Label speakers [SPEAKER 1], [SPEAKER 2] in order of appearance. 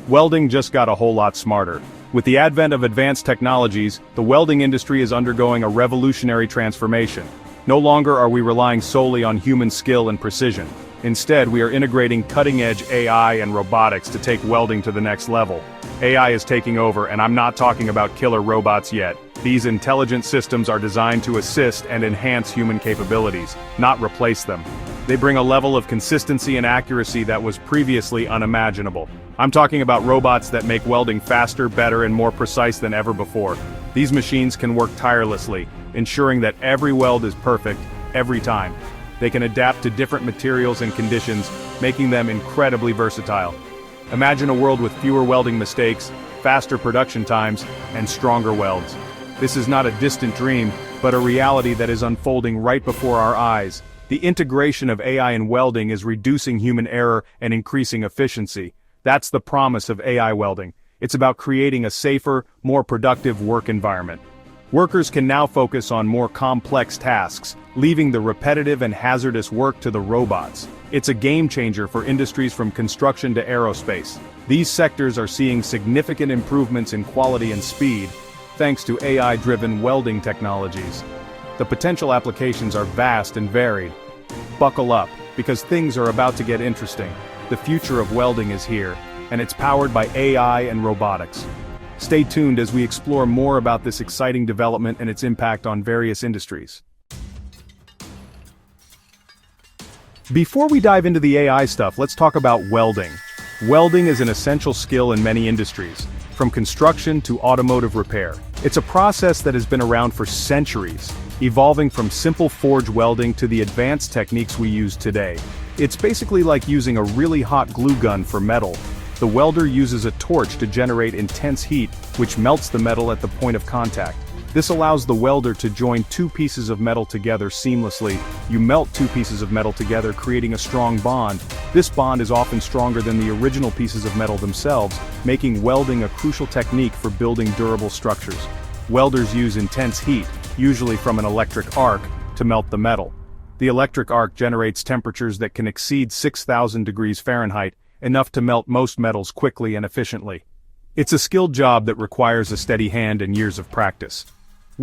[SPEAKER 1] Welding just got a whole lot smarter. With the advent of advanced technologies, the welding industry is undergoing a revolutionary transformation. No longer are we relying solely on human skill and precision. Instead, we are integrating cutting-edge AI and robotics to take welding to the next level. AI is taking over, and I'm not talking about killer robots yet. These intelligent systems are designed to assist and enhance human capabilities, not replace them. They bring a level of consistency and accuracy that was previously unimaginable. I'm talking about robots that make welding faster, better, and more precise than ever before. These machines can work tirelessly, ensuring that every weld is perfect, every time. They can adapt to different materials and conditions, making them incredibly versatile. Imagine a world with fewer welding mistakes, faster production times, and stronger welds. This is not a distant dream, but a reality that is unfolding right before our eyes. The integration of AI in welding is reducing human error and increasing efficiency. That's the promise of AI welding. It's about creating a safer, more productive work environment. Workers can now focus on more complex tasks, leaving the repetitive and hazardous work to the robots. It's a game changer for industries from construction to aerospace. These sectors are seeing significant improvements in quality and speed, thanks to AI-driven welding technologies. The potential applications are vast and varied. Buckle up, because things are about to get interesting. The future of welding is here, and it's powered by AI and robotics. Stay tuned as we explore more about this exciting development and its impact on various industries. Before we dive into the AI stuff, let's talk about welding. Welding is an essential skill in many industries, from construction to automotive repair. It's a process that has been around for centuries, evolving from simple forge welding to the advanced techniques we use today. It's basically like using a really hot glue gun for metal. The welder uses a torch to generate intense heat, which melts the metal at the point of contact. This allows the welder to join two pieces of metal together seamlessly. You melt two pieces of metal together, creating a strong bond. This bond is often stronger than the original pieces of metal themselves, making welding a crucial technique for building durable structures. Welders use intense heat, usually from an electric arc, to melt the metal. The electric arc generates temperatures that can exceed 6,000 degrees Fahrenheit, enough to melt most metals quickly and efficiently. It's a skilled job that requires a steady hand and years of practice.